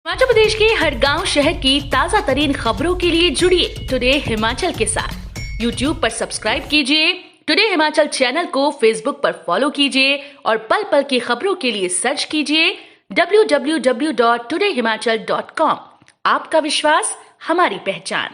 हिमाचल प्रदेश के हर गांव शहर की ताजा तरीन खबरों के लिए जुड़िए टुडे हिमाचल के साथ। यूट्यूब पर सब्सक्राइब कीजिए, टुडे हिमाचल चैनल को फेसबुक पर फॉलो कीजिए और पल पल की खबरों के लिए सर्च कीजिए www.todayhimachal.com। आपका विश्वास हमारी पहचान।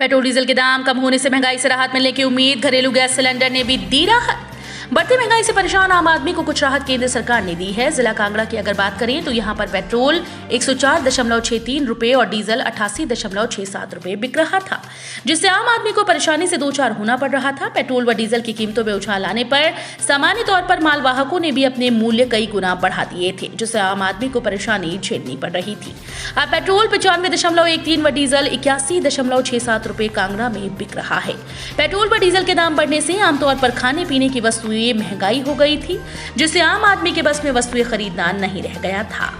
पेट्रोल डीजल के दाम कम होने से महंगाई से राहत मिलने की उम्मीद, घरेलू गैस सिलेंडर ने भी दी राहत। बढ़ती महंगाई से परेशान आम आदमी को कुछ राहत केंद्र सरकार ने दी है। जिला कांगड़ा की अगर बात करें तो यहां पर पेट्रोल 104.63 रुपए और डीजल 88.67 रुपए बिक रहा था, जिससे आम आदमी को परेशानी से दो चार होना पड़ रहा था। पेट्रोल व डीजल की कीमतों में उछाल आने पर सामान्य तौर पर मालवाहकों ने भी अपने मूल्य कई गुना बढ़ा दिए थे, जिससे आम आदमी को परेशानी झेलनी पड़ रही थी। अब पेट्रोल 95.13 व डीजल 81.67 रुपए कांगड़ा में बिक रहा है। पेट्रोल व डीजल के दाम बढ़ने से आमतौर पर खाने पीने की वस्तुएं महंगाई हो गई थी, जिससे आम आदमी के बस में वस्तुएं खरीदना नहीं रह गया था।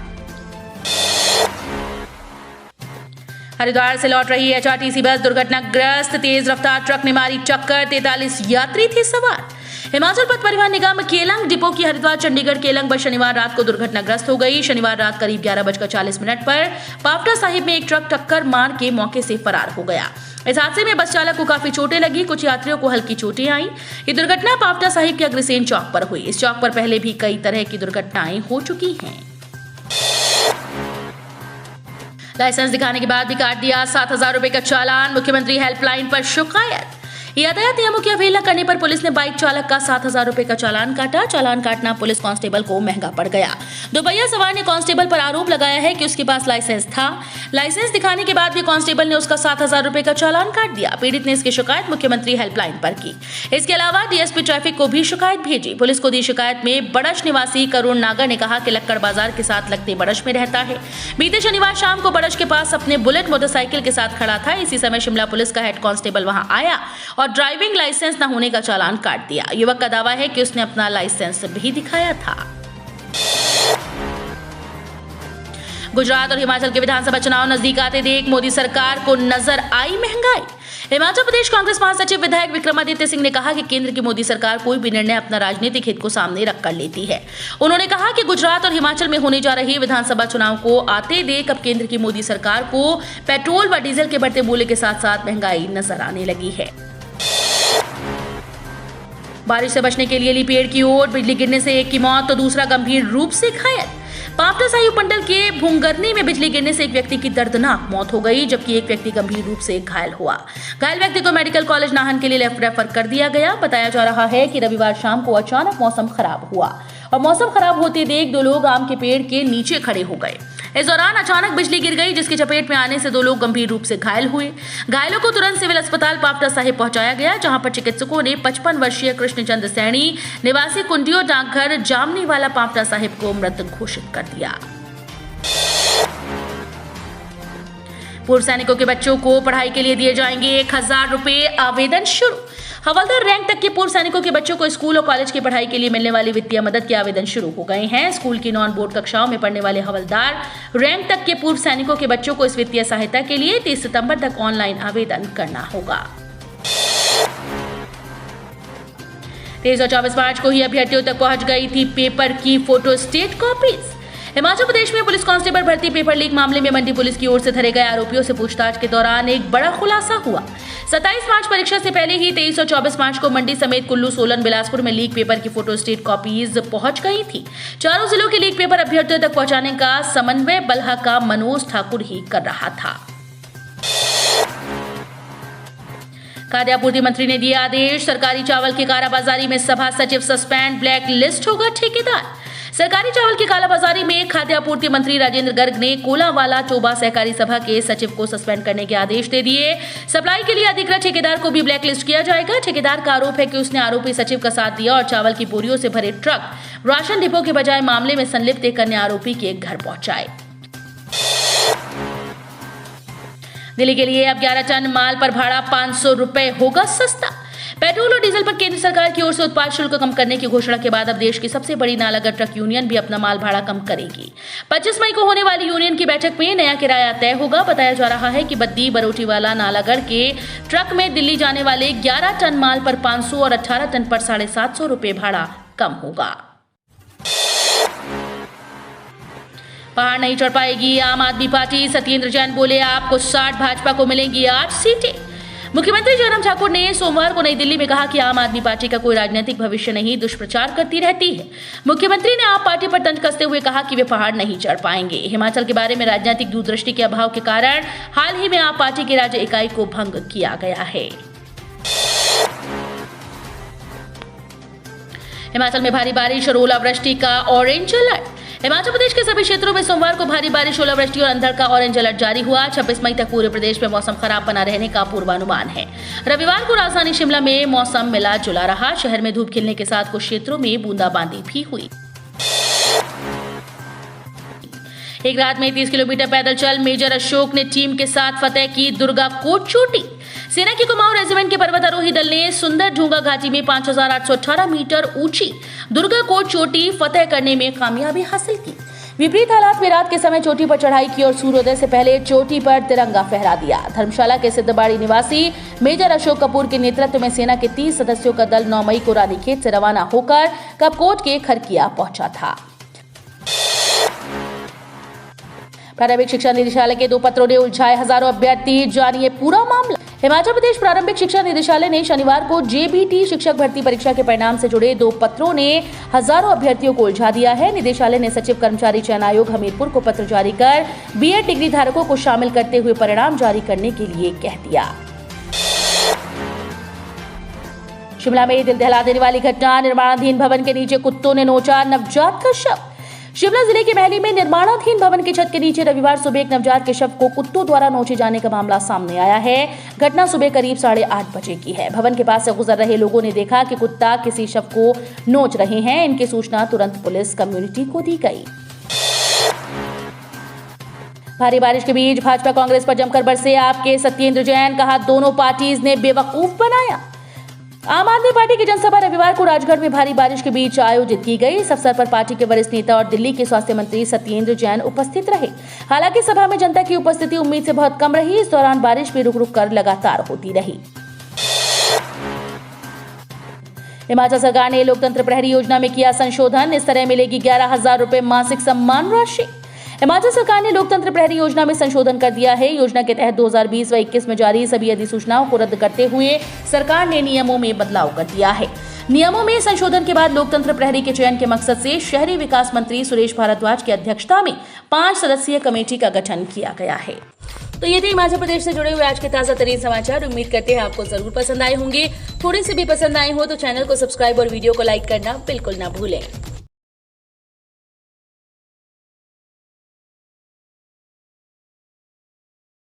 हरिद्वार से लौट रही एचआरटीसी बस दुर्घटनाग्रस्त, तेज रफ्तार ट्रक ने मारी टक्कर, 43 यात्री थे सवार। हिमाचल पथ परिवहन निगम केलंग डिपो की हरिद्वार चंडीगढ़ केलंग बस शनिवार रात को दुर्घटनाग्रस्त हो गई। शनिवार रात करीब 11:40 पर पावटा साहिब में एक ट्रक टक्कर मार के मौके से फरार हो गया। इस हादसे में बस चालक को काफी चोटें लगी, कुछ यात्रियों को हल्की चोटें आईं। ये दुर्घटना पावटा साहिब के अग्रसेन चौक पर हुई। इस चौक पर पहले भी कई तरह की दुर्घटनाएं हो चुकी हैं। लाइसेंस दिखाने के बाद भी काट दिया 7,000 रुपए का चालान, मुख्यमंत्री हेल्पलाइन पर शिकायत। यातायात नियमों की अवहेलना करने पर पुलिस ने बाइक चालक का 7,000 रुपए का चालान काटा। चालान काटना पुलिस कांस्टेबल को महंगा पड़ गया। दोपहिया सवार ने कांस्टेबल पर आरोप लगाया है कि उसके पास लाइसेंस था। लाइसेंस दिखाने के बाद भी कांस्टेबल ने उसका 7,000 रुपए का चालान काट दिया। पीड़ित ने इसकी शिकायत मुख्यमंत्री हेल्पलाइन पर की। इसके अलावा डीएसपी ट्रैफिक को भी शिकायत भेजी। पुलिस को दी शिकायत में बड़श निवासी करुण नागर ने कहा कि लक्कड़ बाजार के साथ लगते बड़श में रहता है। बीते शनिवार शाम को बड़श के पास अपने बुलेट मोटरसाइकिल के साथ खड़ा था। इसी समय शिमला पुलिस का हेड कांस्टेबल वहां आया और ड्राइविंग लाइसेंस न होने का चालान काट दिया। युवक का दावा है कि उसने अपना लाइसेंस भी दिखाया था। गुजरात और हिमाचल के विधानसभा चुनाव नजदीक आते देख मोदी सरकार को नजर आई महंगाई। हिमाचल प्रदेश कांग्रेस महासचिव विधायक विक्रमादित्य सिंह ने कहा कि केंद्र की मोदी सरकार कोई भी निर्णय अपना राजनीतिक हित को सामने रखकर लेती है। उन्होंने कहा कि गुजरात और हिमाचल में होने जा रही विधानसभा चुनाव को आते देख अब केंद्र की मोदी सरकार को पेट्रोल व डीजल के बढ़ते मूल्य के साथ साथ महंगाई नजर आने लगी है। बारिश से बचने के लिए ली पेड़ की ओर, बिजली गिरने से एक की मौत तो दूसरा गंभीर रूप से घायल। पावटा साहिब उपमंडल के भुंगरनी में बिजली गिरने से एक व्यक्ति की दर्दनाक मौत हो गई, जबकि एक व्यक्ति गंभीर रूप से घायल हुआ। घायल व्यक्ति को मेडिकल कॉलेज नाहन के लिए रेफर कर दिया गया। बताया जा रहा है कि रविवार शाम को अचानक मौसम खराब हुआ और मौसम खराब होते देख दो लोग आम के पेड़ के नीचे खड़े हो गए। इस दौरान अचानक बिजली गिर गई, जिसकी चपेट में आने से दो लोग गंभीर रूप से घायल हुए। घायलों को तुरंत सिविल अस्पताल पावटा साहिब पहुंचाया गया, जहां पर चिकित्सकों ने 55 वर्षीय कृष्णचंद सैनी निवासी कुंडियो डाकघर जामनी वाला पावटा साहिब को मृत घोषित कर दिया। पूर्व सैनिकों के बच्चों को पढ़ाई के लिए दिए जाएंगे 1,000 रुपए, आवेदन शुरू। हवलदार रैंक तक के पूर्व सैनिकों के बच्चों को स्कूल और कॉलेज की पढ़ाई के लिए मिलने वाली वित्तीय मदद के आवेदन शुरू हो गए हैं। स्कूल की नॉन बोर्ड कक्षाओं में पढ़ने वाले हवलदार रैंक तक के पूर्व सैनिकों के बच्चों को इस वित्तीय सहायता के लिए 30 सितंबर तक ऑनलाइन आवेदन करना होगा। 23 और 24 मार्च को ही अभ्यर्थियों तक पहुंच गई थी पेपर की फोटोस्टेट कॉपीज। हिमाचल प्रदेश में पुलिस कांस्टेबल भर्ती पेपर लीक मामले में मंडी पुलिस की ओर से धरे गए आरोपियों से पूछताछ के दौरान एक बड़ा खुलासा हुआ। 27 मार्च परीक्षा से पहले ही 23 और 24 मार्च को मंडी समेत कुल्लू, सोलन, बिलासपुर में लीक पेपर की फोटोस्टेट कॉपीज पहुंच गई थी। चारों जिलों के लीक पेपर अभ्यर्थियों तक पहुंचाने का समन्वय बल्हा का मनोज ठाकुर ही कर रहा था। खाद्य आपूर्ति मंत्री ने दिए आदेश, सरकारी चावल की कालाबाजारी में सभा सचिव सस्पेंड, ब्लैक लिस्ट होगा ठेकेदार। सरकारी चावल की कालाबाजारी में खाद्य आपूर्ति मंत्री राजेंद्र गर्ग ने कोलावाला चोबा सहकारी सभा के सचिव को सस्पेंड करने के आदेश दे दिए। सप्लाई के लिए अधिकृत ठेकेदार को भी ब्लैकलिस्ट किया जाएगा। ठेकेदार का आरोप है कि उसने आरोपी सचिव का साथ दिया और चावल की बोरियों से भरे ट्रक राशन डिपो के बजाय मामले में संलिप्त एक अन्य आरोपी के घर पहुंचाए। दिल्ली के लिए अब 11 टन माल पर भाड़ा 500 रुपए होगा सस्ता। पेट्रोल और डीजल पर केंद्र सरकार की ओर से उत्पाद शुल्क कम करने की घोषणा के बाद अब देश की सबसे बड़ी नालागढ़ ट्रक यूनियन भी अपना माल भाड़ा कम करेगी। 25 मई को होने वाली यूनियन की बैठक में नया किराया तय होगा। बताया जा रहा है कि बद्दी, बरोटीवाला, नालागढ़ के ट्रक में दिल्ली जाने वाले 11 टन माल पर 500 और 18 टन पर 750 रुपए भाड़ा कम होगा। पहाड़ नहीं चढ़ पाएगी आम आदमी पार्टी, सत्येंद्र जैन बोले आपको 60, भाजपा को मिलेंगी 8 सीटें। मुख्यमंत्री जयराम ठाकुर ने सोमवार को नई दिल्ली में कहा कि आम आदमी पार्टी का कोई राजनीतिक भविष्य नहीं, दुष्प्रचार करती रहती है। मुख्यमंत्री ने आप पार्टी पर तंज कसते हुए कहा कि वे पहाड़ नहीं चढ़ पाएंगे। हिमाचल के बारे में राजनीतिक दूरदृष्टि के अभाव के कारण हाल ही में आप पार्टी की राज्य इकाई को भंग किया गया है। हिमाचल में भारी बारिश और ओलावृष्टि का ऑरेंज अलर्ट। हिमाचल प्रदेश के सभी क्षेत्रों में सोमवार को भारी बारिश, ओलावृष्टि और अंधड़ का ऑरेंज अलर्ट जारी हुआ। 26 मई तक पूरे प्रदेश में मौसम खराब बना रहने का पूर्वानुमान है। रविवार को राजधानी शिमला में मौसम मिला जुला रहा। शहर में धूप खिलने के साथ कुछ क्षेत्रों में बूंदाबांदी भी हुई। एक रात में 30 किलोमीटर पैदल चल मेजर अशोक ने टीम के साथ फतेह की दुर्गा कोट चोटी। सेना की कुमाऊं रेजिमेंट के पर्वतारोही दल ने सुंदर ढूंगा घाटी में 5818 मीटर ऊंची दुर्गा कोट चोटी फतेह करने में कामयाबी हासिल की। विपरीत हालात में रात के समय चोटी पर चढ़ाई की और सूर्योदय से पहले चोटी पर तिरंगा फहरा दिया। धर्मशाला के सिद्धबाड़ी निवासी मेजर अशोक कपूर के नेतृत्व में सेना के 30 सदस्यों का दल 9 मई को रानीखेत से रवाना होकर कपकोट के खरकिया पहुंचा था। प्रारंभिक शिक्षा निदेशालय के 2 पत्रों ने उलझाए हजारों अभ्यर्थी, जानिए पूरा मामला। हिमाचल प्रदेश प्रारंभिक शिक्षा निदेशालय ने शनिवार को जेबीटी शिक्षक भर्ती परीक्षा के परिणाम से जुड़े 2 पत्रों ने हजारों अभ्यर्थियों को उलझा दिया है। निदेशालय ने सचिव कर्मचारी चयन आयोग हमीरपुर को पत्र जारी कर बीएड डिग्री धारकों को शामिल करते हुए परिणाम जारी करने के लिए कह दिया। शिमला में दिल दहला देने वाली घटना, निर्माणाधीन भवन के नीचे कुत्तों ने नोचा नवजात का शव। शिमला जिले के महली में निर्माणाधीन भवन की छत के नीचे रविवार सुबह एक नवजात के शव को कुत्तों द्वारा नोचे जाने का मामला सामने आया है। घटना सुबह करीब 8:30 बजे की है। भवन के पास से गुजर रहे लोगों ने देखा कि कुत्ता किसी शव को नोच रहे हैं। इनकी सूचना तुरंत पुलिस कम्युनिटी को दी गई। भारी बारिश के बीच भाजपा कांग्रेस पर जमकर बरसे आपके सत्येंद्र जैन, कहा दोनों पार्टीज ने बेवकूफ बनाया। आम आदमी पार्टी की जनसभा रविवार को राजगढ़ में भारी बारिश के बीच आयोजित की गई। इस अवसर पर पार्टी के वरिष्ठ नेता और दिल्ली के स्वास्थ्य मंत्री सत्येंद्र जैन उपस्थित रहे। हालांकि सभा में जनता की उपस्थिति उम्मीद से बहुत कम रही। इस दौरान बारिश भी रुक रुक कर लगातार होती रही। हिमाचल सरकार ने लोकतंत्र प्रहरी योजना में किया संशोधन। इस तरह मिलेगी 11,000 रुपए मासिक सम्मान राशि। हिमाचल सरकार ने लोकतंत्र प्रहरी योजना में संशोधन कर दिया है। योजना के तहत 2020 व 21 में जारी सभी अधिसूचनाओं को रद्द करते हुए सरकार ने नियमों में बदलाव कर दिया है। नियमों में संशोधन के बाद लोकतंत्र प्रहरी के चयन के मकसद से शहरी विकास मंत्री सुरेश भारद्वाज की अध्यक्षता में 5 सदस्यीय कमेटी का गठन किया गया है। तो ये थे हिमाचल प्रदेश से जुड़े हुए आज के ताजा तरीन समाचार। उम्मीद करते हैं आपको जरूर पसंद आए होंगे। थोड़े से भी पसंद आए हो तो चैनल को सब्सक्राइब और वीडियो को लाइक करना बिल्कुल ना भूलें।